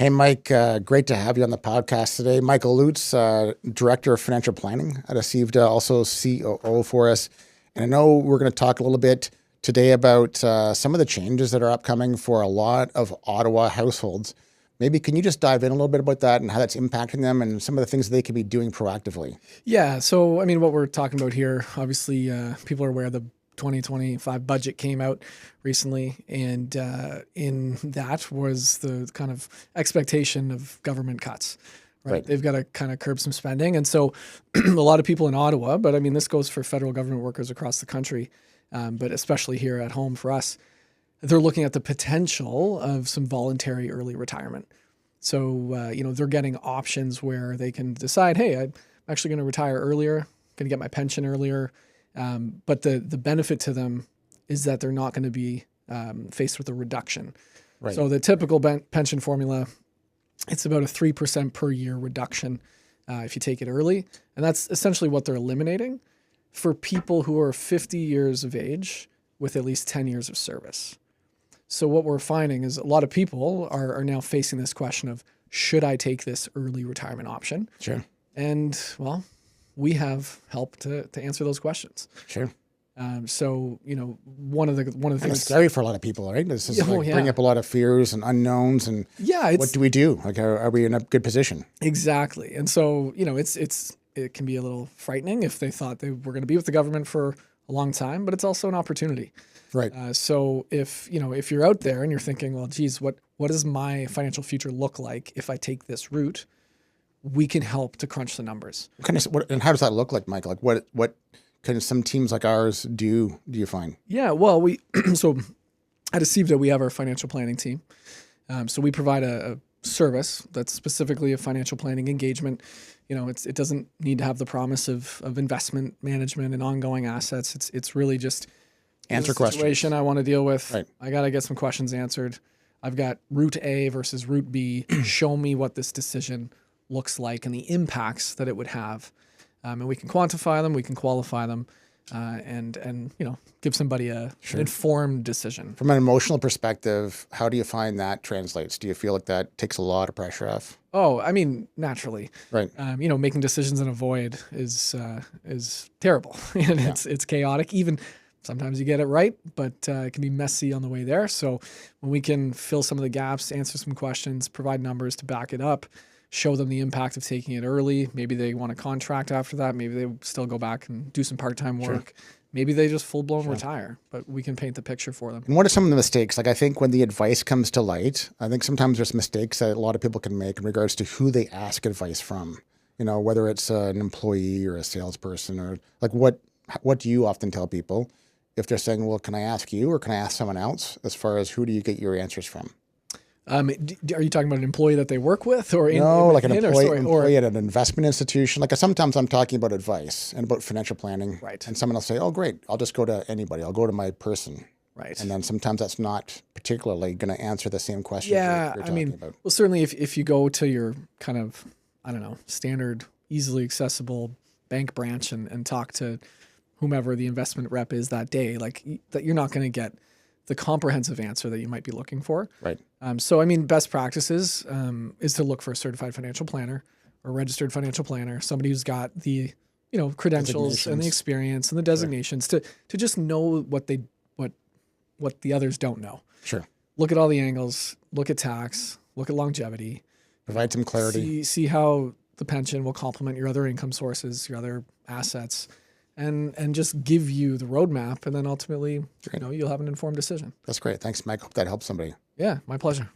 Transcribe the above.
Hey, Mike, great to have you on the podcast today. Michael Lutes, Director of Financial Planning at ECIVDA, also COO for us. And I know we're going to talk a little bit today about some of the changes that are upcoming for a lot of Ottawa households. Maybe can you just dive in a little bit about that and how that's impacting them and some of the things they could be doing proactively? Yeah. So, I mean, what we're talking about here, obviously, people are aware the 2025 budget came out recently, and in that was the kind of expectation of government cuts. Right. They've got to kind of curb some spending. And so a lot of people in Ottawa, but I mean, this goes for federal government workers across the country, but especially here at home for us, they're looking at the potential of some voluntary early retirement. So, they're getting options where they can decide, hey, I'm actually going to retire earlier, going to get my pension earlier. But the benefit to them is that they're not going to be faced with a reduction. Right. So the typical pension formula, it's about a 3% per year reduction if you take it early. And that's essentially what they're eliminating for people who are 50 years of age with at least 10 years of service. So what we're finding is a lot of people are now facing this question of, should I take this early retirement option? Sure. And, well, we have helped to answer those questions. Sure. So, one of the things, it's scary for a lot of people, right? This is bringing up a lot of fears and unknowns, and what do we do? Like, are we in a good position? Exactly. And so, it can be a little frightening if they thought they were going to be with the government for a long time, but it's also an opportunity. Right. So if you're out there and you're thinking, well, geez, what does my financial future look like if I take this route? We can help to crunch the numbers. And how does that look like, Mike? Like what can some teams like ours do you find? Yeah, well, so at ECIVDA, we have our financial planning team. So we provide a service that's specifically a financial planning engagement. It doesn't need to have the promise of investment management and ongoing assets. It's really just answer questions. Situation I want to deal with. Right. I got to get some questions answered. I've got route A versus route B. Show me what this decision looks like and the impacts that it would have. And we can quantify them, we can qualify them, and give somebody an informed decision. From an emotional perspective, how do you find that translates? Do you feel like that takes a lot of pressure off? Oh, I mean, naturally. Right. Making decisions in a void is terrible. And it's chaotic. Even sometimes you get it right, but it can be messy on the way there. So when we can fill some of the gaps, answer some questions, provide numbers to back it up, show them the impact of taking it early. Maybe they want a contract after that. Maybe they still go back and do some part-time work. Sure. Maybe they just full-blown retire, but we can paint the picture for them. And what are some of the mistakes? Like, I think when the advice comes to light, I think sometimes there's mistakes that a lot of people can make in regards to who they ask advice from, whether it's an employee or a salesperson, or like what do you often tell people if they're saying, well, can I ask you or can I ask someone else, as far as who do you get your answers from? Are you talking about an employee that they work with, or like an employee at an investment institution? Like, sometimes I'm talking about advice and about financial planning, right? And someone will say, "Oh, great, I'll just go to anybody. I'll go to my person." Right. And then sometimes that's not particularly going to answer the same question. Yeah, you're talking about. Well, certainly if you go to your kind of, standard, easily accessible bank branch and talk to whomever the investment rep is that day, like that, you're not going to get the comprehensive answer that you might be looking for. Right. So, best practices is to look for a certified financial planner or registered financial planner, somebody who's got the, credentials and the experience and the designations to just know what the others don't know. Sure. Look at all the angles, look at tax, look at longevity. Provide some clarity. See how the pension will complement your other income sources, your other assets. And just give you the roadmap, and then ultimately, you'll have an informed decision. That's great. Thanks, Mike. Hope that helps somebody. Yeah, my pleasure.